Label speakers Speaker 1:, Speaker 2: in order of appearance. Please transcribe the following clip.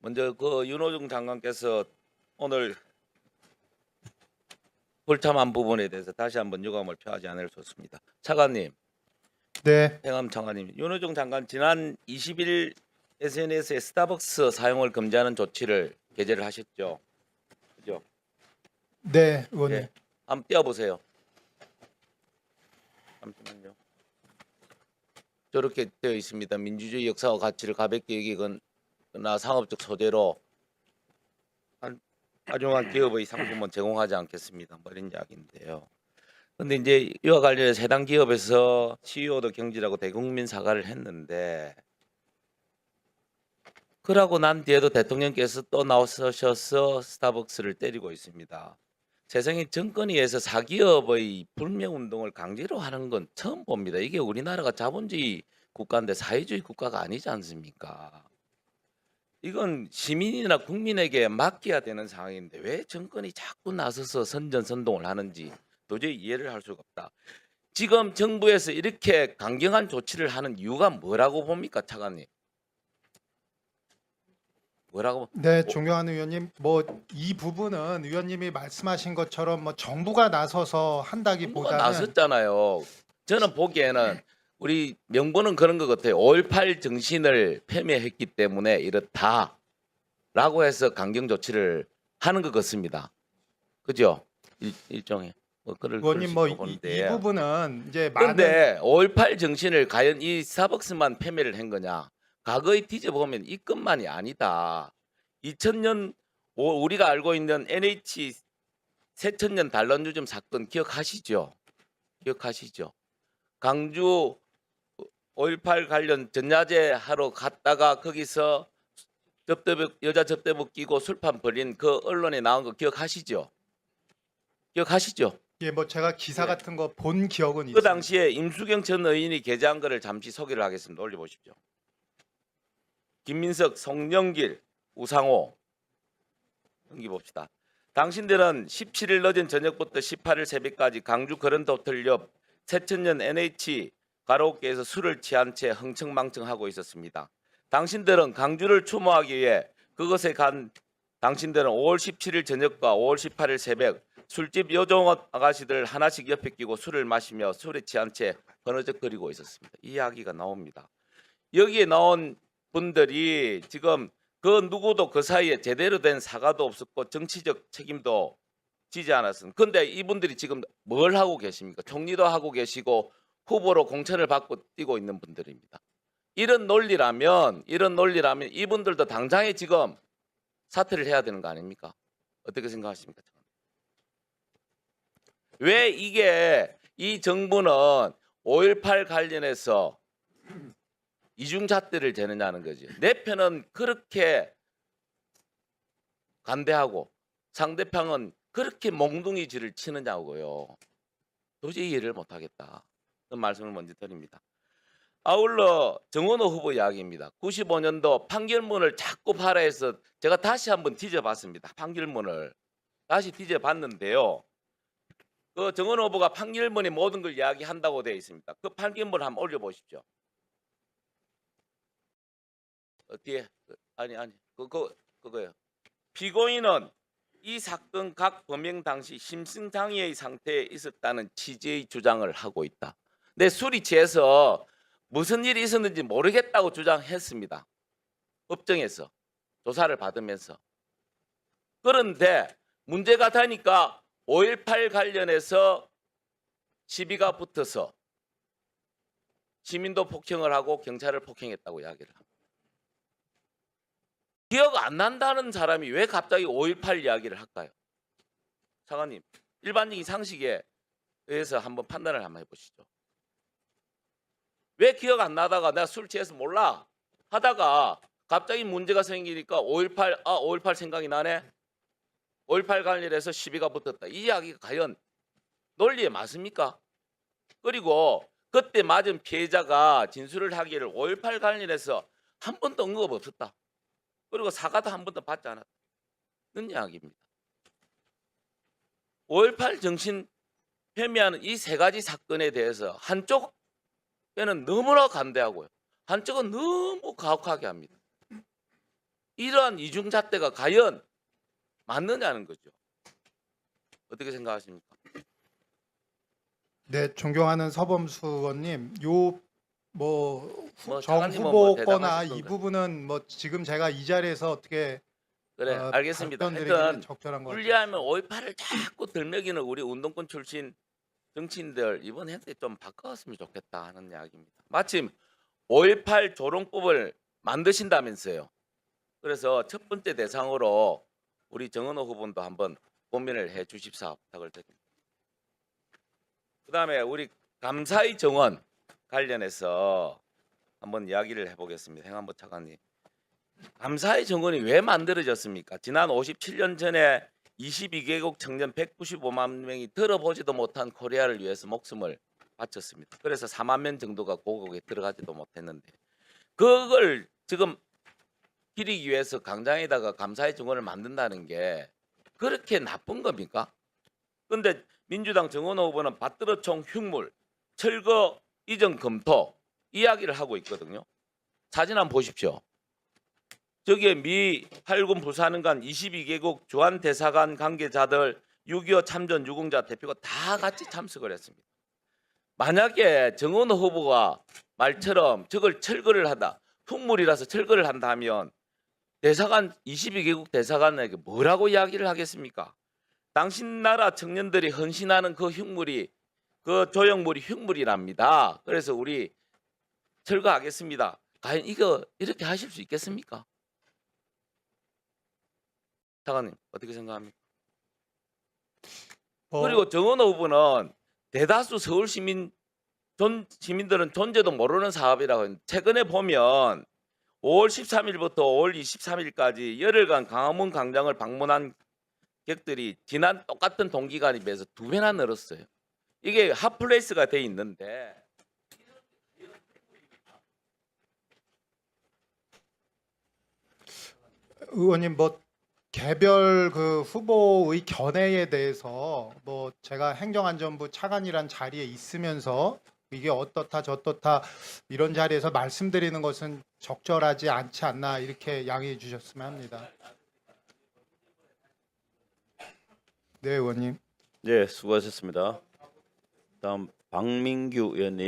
Speaker 1: 먼저 그 윤호중 장관께서 오늘 불참한 부분에 대해서 다시 한번 유감을 표하지 않을 수 없습니다. 차관님,
Speaker 2: 네,
Speaker 1: 행암 차관님, 윤호중 장관 지난 20일 SNS에 스타벅스 사용을 금지하는 조치를 게재를 하셨죠. 그죠?
Speaker 2: 네, 의원님.
Speaker 1: 예. 한번 띄워보세요. 잠시만요. 저렇게 되어 있습니다. 민주주의 역사와 가치를 가볍게 여기거나 상업적 소재로 가중한 기업의 상품은 제공하지 않겠습니다. 뭐 이런 이야기인데요. 근데 이제 이와 관련해서 해당 기업에서 CEO도 경질하고 대국민 사과를 했는데 그러고 난 뒤에도 대통령께서 또 나오셔서 스타벅스를 때리고 있습니다. 세상에 정권에 의해서 사기업의 불매운동을 강제로 하는 건 처음 봅니다. 이게 우리나라가 자본주의 국가인데 사회주의 국가가 아니지 않습니까? 이건 시민이나 국민에게 맡겨야 되는 상황인데 왜 정권이 자꾸 나서서 선전선동을 하는지 도저히 이해를 할 수가 없다. 지금 정부에서 이렇게 강경한 조치를 하는 이유가 뭐라고 봅니까, 차관님? 뭐라고?
Speaker 2: 네, 존경하는 의원님. 이 부분은 의원님이 말씀하신 것처럼 정부가 나서서
Speaker 1: 정부가
Speaker 2: 한다기보다는
Speaker 1: 나섰잖아요. 저는 보기에는 우리 명분은 그런 것 같아요. 5.18 정신을 폄훼했기 때문에 이렇다라고 해서 강경 조치를 하는 것 같습니다. 그죠? 일종의 그럴
Speaker 2: 의원님
Speaker 1: 수 있다고
Speaker 2: 이
Speaker 1: 보는데.
Speaker 2: 부분은 이제 많은
Speaker 1: 그런데 5.18 정신을 과연 이 스타벅스만 폄훼를 한 거냐? 과거에 뒤져보면 이 것만이 아니다. 2000년 우리가 알고 있는 NH 새천년 단란주점 사건 기억하시죠? 기억하시죠? 강주 5.18 관련 전야제 하러 갔다가 거기서 여자 접대복 끼고 술판 벌인 그 언론에 나온 거 기억하시죠? 기억하시죠?
Speaker 2: 제가 기사
Speaker 1: 예.
Speaker 2: 같은 거 본 기억은
Speaker 1: 그
Speaker 2: 있습니다.
Speaker 1: 당시에 임수경 전 의원이 게재한 거를 잠시 소개를 하겠습니다. 올려보십시오. 김민석, 송영길, 우상호 연기 봅시다. 당신들은 17일 늦은 저녁부터 18일 새벽까지 강주 거른도틀 옆 새천년 NH 가로오케에서 술을 취한 채 흥청망청하고 있었습니다. 당신들은 강주를 추모하기 위해 그것에 간 당신들은 5월 17일 저녁과 5월 18일 새벽 술집 여종업 아가씨들 하나씩 옆에 끼고 술을 마시며 술에 취한 채 버너적거리고 있었습니다. 이 이야기가 나옵니다. 여기에 나온 분들이 지금 그 누구도 그 사이에 제대로 된 사과도 없었고 정치적 책임도 지지 않았습니다. 그런데 이분들이 지금 뭘 하고 계십니까? 총리도 하고 계시고 후보로 공천을 받고 뛰고 있는 분들입니다. 이런 논리라면 이분들도 당장에 지금 사퇴를 해야 되는 거 아닙니까? 어떻게 생각하십니까? 왜 이 정부는 5.18 관련해서 이중잣대를 재느냐는 거지. 내 편은 그렇게 간대하고 상대방은 그렇게 몽둥이질을 치느냐고요. 도저히 이해를 못하겠다. 그런 말씀을 먼저 드립니다. 아울러 정원호 후보 이야기입니다. 95년도 판결문을 자꾸 발화해서 제가 다시 한번 뒤져봤습니다. 판결문을 다시 뒤져봤는데요. 그 정원호 후보가 판결문의 모든 걸 이야기한다고 되어 있습니다. 그 판결문 한번 올려보십시오. 뒤에 그거요. 피고인은 이 사건 각 범행 당시 심신장애의 상태에 있었다는 취지의 주장을 하고 있다. 내 술이 취해서 무슨 일이 있었는지 모르겠다고 주장했습니다. 법정에서 조사를 받으면서. 그런데 문제가 되니까 5.18 관련해서 시비가 붙어서 시민도 폭행을 하고 경찰을 폭행했다고 이야기를 합니다. 기억 안 난다는 사람이 왜 갑자기 5.18 이야기를 할까요? 차관님, 일반적인 상식에 의해서 한번 판단을 한번 해보시죠. 왜 기억 안 나다가 내가 술 취해서 몰라 하다가 갑자기 문제가 생기니까 5.18 생각이 나네. 5.18 관련해서 시비가 붙었다. 이 이야기가 과연 논리에 맞습니까? 그리고 그때 맞은 피해자가 진술을 하기를 5.18 관련해서 한 번도 언급 없었다. 그리고 사과도 한 번도 받지 않았다는 이야기입니다. 5.18 정신 폄훼하는 이 세 가지 사건에 대해서 한쪽에는 너무나 간대하고요. 한쪽은 너무 가혹하게 합니다. 이러한 이중잣대가 과연 맞느냐는 거죠. 어떻게 생각하십니까?
Speaker 2: 네, 존경하는 서범수 의원님, 뭐 정
Speaker 1: 장관님은 뭐
Speaker 2: 후보거나
Speaker 1: 대답하실
Speaker 2: 이
Speaker 1: 건가요?
Speaker 2: 부분은 뭐 지금 제가 이 자리에서 어떻게
Speaker 1: 그래, 알겠습니다.
Speaker 2: 답변드리기는
Speaker 1: 하여튼
Speaker 2: 적절한 것 같아요.
Speaker 1: 불리하면 5.18을 자꾸 들먹이는 우리 운동권 출신 정치인들 이번 해에 좀 바꿔왔으면 좋겠다 하는 이야기입니다. 마침 5.18 조롱법을 만드신다면서요. 그래서 첫 번째 대상으로 우리 정은호 후보도 한번 고민을 해 주십사 부탁을 드립니다. 그다음에 우리 감사의 정원 관련해서 한번 이야기를 해보겠습니다. 행안부 차관님. 감사의 정원이 왜 만들어졌습니까? 지난 57년 전에 22개국 청년 195만 명이 들어보지도 못한 코리아를 위해서 목숨을 바쳤습니다. 그래서 4만 명 정도가 고국에 들어가지도 못했는데 그걸 지금 기리기 위해서 강장에다가 감사의 정원을 만든다는 게 그렇게 나쁜 겁니까? 그런데 민주당 정원호 후보는 받들어총 흉물, 철거 이전 검토 이야기를 하고 있거든요. 사진 한번 보십시오. 저기에 미 팔군 부사는 간 22개국 주한 대사관 관계자들 6.25 참전 유공자 대표가 다 같이 참석을 했습니다. 만약에 정원호 후보가 말처럼 저걸 철거를 하다, 흉물이라서 철거를 한다면 대사관 22개국 대사관에게 뭐라고 이야기를 하겠습니까? 당신 나라 청년들이 헌신하는 그 흉물이 그 조형물이 흉물이랍니다. 그래서 우리 철거하겠습니다. 과연 이거 이렇게 하실 수 있겠습니까? 차관님 어떻게 생각합니까? 그리고 정원호 후보는 대다수 서울 시민들은 존재도 모르는 사업이라고 했는데 최근에 보면 5월 13일부터 5월 23일까지 열흘간 광화문 광장을 방문한 객들이 지난 똑같은 동기간에 비해서 2배나 늘었어요. 이게 핫플레이스가 돼 있는데
Speaker 2: 의원님 뭐 개별 그 후보의 견해에 대해서 뭐 제가 행정안전부 차관이란 자리에 있으면서 이게 어떻다 저떻다 이런 자리에서 말씀드리는 것은 적절하지 않지 않나 이렇게 양해해 주셨으면 합니다. 네, 의원님.
Speaker 3: 네, 수고하셨습니다. 다음 박민규 의원님.